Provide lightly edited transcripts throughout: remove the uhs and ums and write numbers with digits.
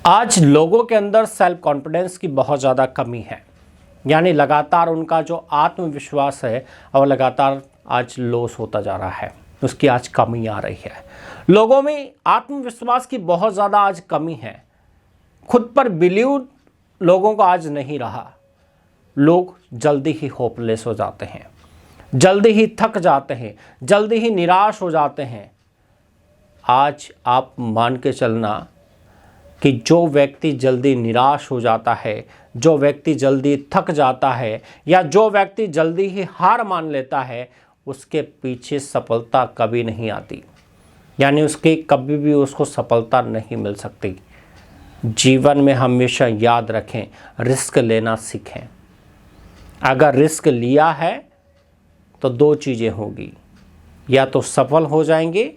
आज लोगों के अंदर सेल्फ कॉन्फिडेंस की बहुत ज़्यादा कमी है। यानी लगातार उनका जो आत्मविश्वास है और लगातार आज लॉस होता जा रहा है, उसकी आज कमी आ रही है। लोगों में आत्मविश्वास की बहुत ज़्यादा आज कमी है। खुद पर बिलीव लोगों को आज नहीं रहा। लोग जल्दी ही होपलेस हो जाते हैं, जल्दी ही थक जाते हैं, जल्दी ही निराश हो जाते हैं। आज आप मान के चलना कि जो व्यक्ति जल्दी निराश हो जाता है, जो व्यक्ति जल्दी थक जाता है या जो व्यक्ति जल्दी ही हार मान लेता है, उसके पीछे सफलता कभी नहीं आती। यानी उसके कभी भी उसको सफलता नहीं मिल सकती। जीवन में हमेशा याद रखें, रिस्क लेना सीखें। अगर रिस्क लिया है तो दो चीज़ें होगी, या तो सफल हो जाएंगे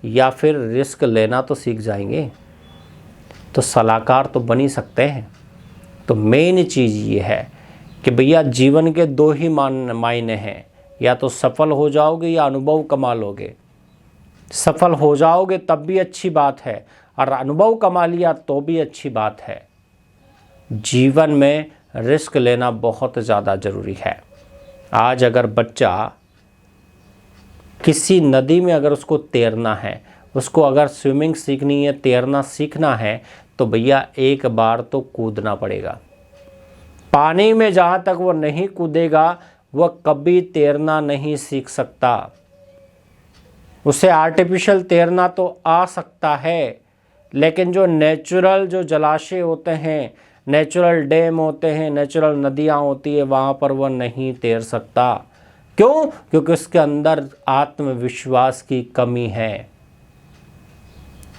या फिर रिस्क लेना तो सीख जाएंगे। तो सलाहकार तो बन ही सकते हैं। तो मेन चीज़ ये है कि भैया जीवन के दो ही मायने हैं, या तो सफल हो जाओगे या अनुभव कमा लोगे। सफल हो जाओगे तब भी अच्छी बात है, और अनुभव कमा लिया तो भी अच्छी बात है। जीवन में रिस्क लेना बहुत ज़्यादा ज़रूरी है। आज अगर बच्चा किसी नदी में अगर उसको तैरना है, उसको अगर स्विमिंग सीखनी है, तैरना सीखना है, तो भैया एक बार तो कूदना पड़ेगा। पानी में जहाँ तक वो नहीं कूदेगा वह कभी तैरना नहीं सीख सकता। उसे आर्टिफिशियल तैरना तो आ सकता है, लेकिन जो नेचुरल जो जलाशय होते हैं, नेचुरल डैम होते हैं, नेचुरल नदियाँ होती है, वहाँ पर वह नहीं तैर सकता। क्यों? क्योंकि उसके अंदर आत्मविश्वास की कमी है।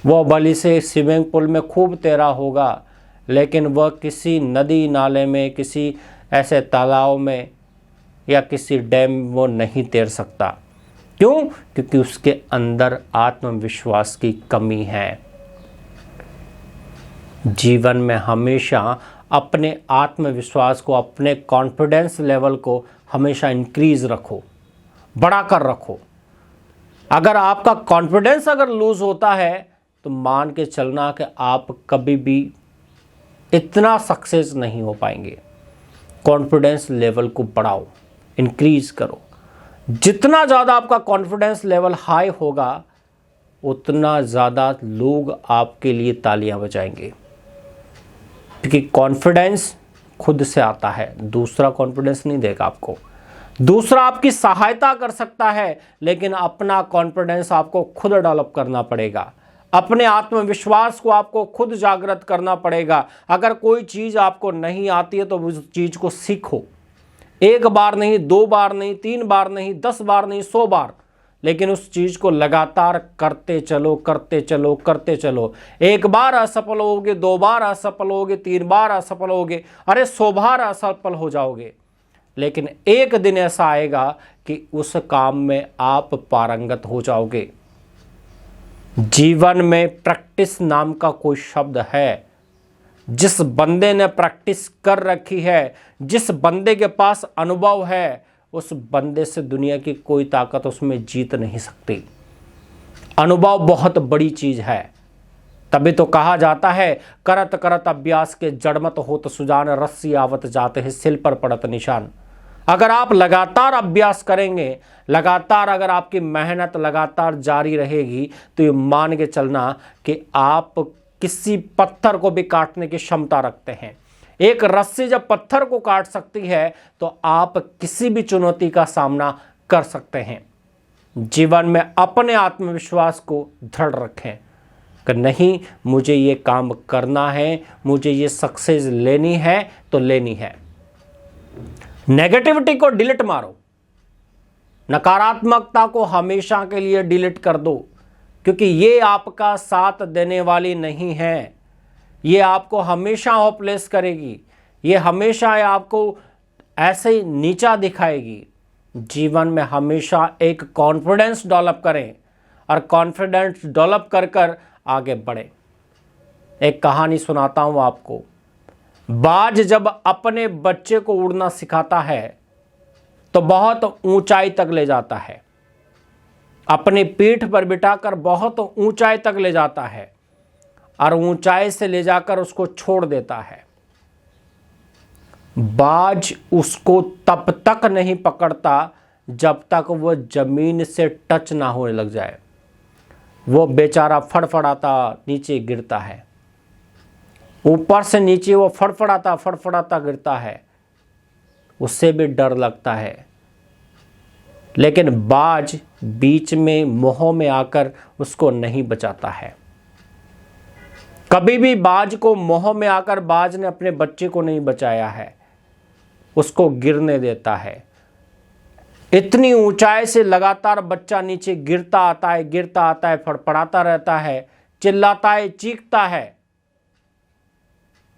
वह भली से स्विमिंग पूल में खूब तैरा होगा, लेकिन वह किसी नदी नाले में, किसी ऐसे तालाब में या किसी डैम वो नहीं तैर सकता। क्यों? क्योंकि उसके अंदर आत्मविश्वास की कमी है। जीवन में हमेशा अपने आत्मविश्वास को, अपने कॉन्फिडेंस लेवल को हमेशा इंक्रीज रखो, बढ़ा कर रखो। अगर आपका कॉन्फिडेंस अगर लूज होता है तो मान के चलना कि आप कभी भी इतना सक्सेस नहीं हो पाएंगे। कॉन्फिडेंस लेवल को बढ़ाओ, इंक्रीज करो। जितना ज़्यादा आपका कॉन्फिडेंस लेवल हाई होगा, उतना ज़्यादा लोग आपके लिए तालियां बजाएंगे। क्योंकि कॉन्फिडेंस खुद से आता है, दूसरा कॉन्फिडेंस नहीं देगा आपको। दूसरा आपकी सहायता कर सकता है, लेकिन अपना कॉन्फिडेंस आपको खुद डेवलप करना पड़ेगा। अपने आत्मविश्वास को आपको खुद जागृत करना पड़ेगा। अगर कोई चीज़ आपको नहीं आती है तो उस चीज़ को सीखो। एक बार नहीं, दो बार नहीं, तीन बार नहीं, 10 बार नहीं, 100 बार, लेकिन उस चीज़ को लगातार करते चलो, करते चलो, करते चलो। एक बार असफल होगे, 2 बार असफल होगे, 3 बार असफल होगे, अरे 100 बार असफल हो जाओगे। लेकिन एक दिन ऐसा आएगा कि उस काम में आप पारंगत हो जाओगे। जीवन में प्रैक्टिस नाम का कोई शब्द है। जिस बंदे ने प्रैक्टिस कर रखी है, जिस बंदे के पास अनुभव है, उस बंदे से दुनिया की कोई ताकत उसमें जीत नहीं सकती। अनुभव बहुत बड़ी चीज है। तभी तो कहा जाता है, करत करत अभ्यास के जड़मत होत सुजान, रस्सी आवत जाते हैं सिल पर पड़त निशान। अगर आप लगातार अभ्यास करेंगे, लगातार अगर आपकी मेहनत लगातार जारी रहेगी, तो ये मान के चलना कि आप किसी पत्थर को भी काटने की क्षमता रखते हैं। एक रस्सी जब पत्थर को काट सकती है तो आप किसी भी चुनौती का सामना कर सकते हैं। जीवन में अपने आत्मविश्वास को दृढ़ रखें कि नहीं, मुझे ये काम करना है, मुझे ये सक्सेस लेनी है तो लेनी है। नेगेटिविटी को डिलीट मारो, नकारात्मकता को हमेशा के लिए डिलीट कर दो, क्योंकि ये आपका साथ देने वाली नहीं है। ये आपको हमेशा होपलेस करेगी, ये हमेशा आपको ऐसे ही नीचा दिखाएगी। जीवन में हमेशा एक कॉन्फिडेंस डेवलप करें और कॉन्फिडेंस डेवलप कर कर आगे बढ़े। एक कहानी सुनाता हूं आपको। बाज जब अपने बच्चे को उड़ना सिखाता है तो बहुत ऊंचाई तक ले जाता है, अपनी पीठ पर बिठाकर बहुत ऊंचाई तक ले जाता है। और ऊंचाई से ले जाकर उसको छोड़ देता है। बाज उसको तब तक नहीं पकड़ता जब तक वो जमीन से टच ना होने लग जाए। वो बेचारा फड़फड़ाता नीचे गिरता है, ऊपर से नीचे वो फड़फड़ाता फड़फड़ाता गिरता है, उससे भी डर लगता है। लेकिन बाज बीच में मोह में आकर उसको नहीं बचाता है। कभी भी बाज को मोह में आकर बाज ने अपने बच्चे को नहीं बचाया है, उसको गिरने देता है। इतनी ऊंचाई से लगातार बच्चा नीचे गिरता आता है, फड़फड़ाता रहता है, चिल्लाता है, चीखता है,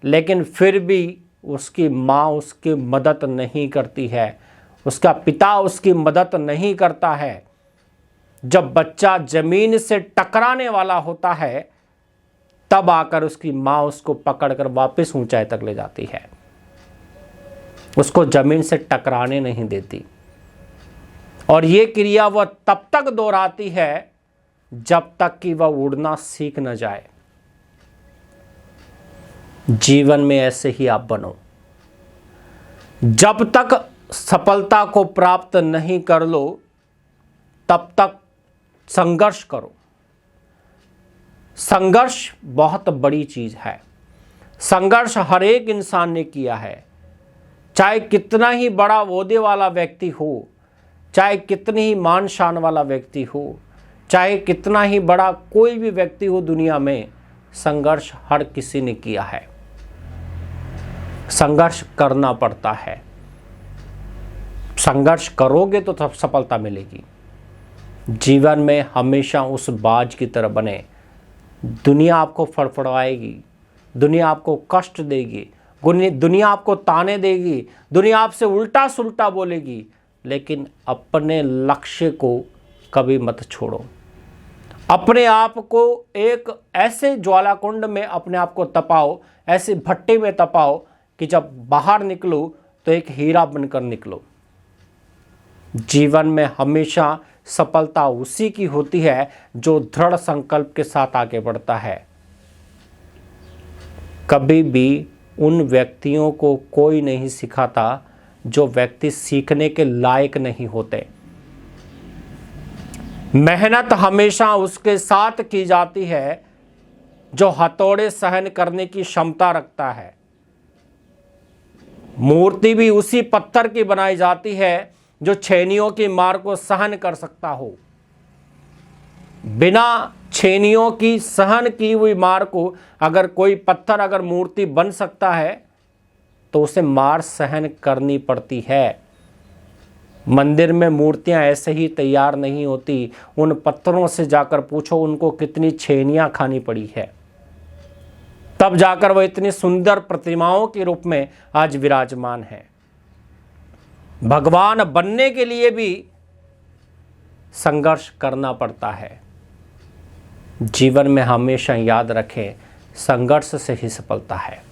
लेकिन फिर भी उसकी माँ उसकी मदद नहीं करती है, उसका पिता उसकी मदद नहीं करता है। जब बच्चा जमीन से टकराने वाला होता है तब आकर उसकी माँ उसको पकड़कर वापस ऊंचाई तक ले जाती है, उसको जमीन से टकराने नहीं देती। और ये क्रिया वह तब तक दोहराती है जब तक कि वह उड़ना सीख न जाए। जीवन में ऐसे ही आप बनो। जब तक सफलता को प्राप्त नहीं कर लो तब तक संघर्ष करो। संघर्ष बहुत बड़ी चीज है। संघर्ष हर एक इंसान ने किया है, चाहे कितना ही बड़ा ओहदे वाला व्यक्ति हो, चाहे कितनी ही मान शान वाला व्यक्ति हो, चाहे कितना ही बड़ा कोई भी व्यक्ति हो दुनिया में, संघर्ष हर किसी ने किया है। संघर्ष करना पड़ता है। संघर्ष करोगे तो तब सफलता मिलेगी। जीवन में हमेशा उस बाज की तरह बने। दुनिया आपको फड़फड़ाएगी, दुनिया आपको कष्ट देगी, दुनिया आपको ताने देगी, दुनिया आपसे उल्टा सुल्टा बोलेगी, लेकिन अपने लक्ष्य को कभी मत छोड़ो। अपने आप को एक ऐसे ज्वालाकुंड में अपने आप को तपाओ, ऐसे भट्टे में तपाओ कि जब बाहर निकलो तो एक हीरा बनकर निकलो। जीवन में हमेशा सफलता उसी की होती है जो दृढ़ संकल्प के साथ आगे बढ़ता है। कभी भी उन व्यक्तियों को कोई नहीं सिखाता जो व्यक्ति सीखने के लायक नहीं होते। मेहनत हमेशा उसके साथ की जाती है जो हथौड़े सहन करने की क्षमता रखता है। मूर्ति भी उसी पत्थर की बनाई जाती है जो छेनियों की मार को सहन कर सकता हो। बिना छेनियों की सहन की हुई मार को अगर कोई पत्थर अगर मूर्ति बन सकता है तो उसे मार सहन करनी पड़ती है। मंदिर में मूर्तियां ऐसे ही तैयार नहीं होती। उन पत्थरों से जाकर पूछो उनको कितनी छेनियां खानी पड़ी है, तब जाकर वह इतनी सुंदर प्रतिमाओं के रूप में आज विराजमान है। भगवान बनने के लिए भी संघर्ष करना पड़ता है। जीवन में हमेशा याद रखें, संघर्ष से ही सफलता है।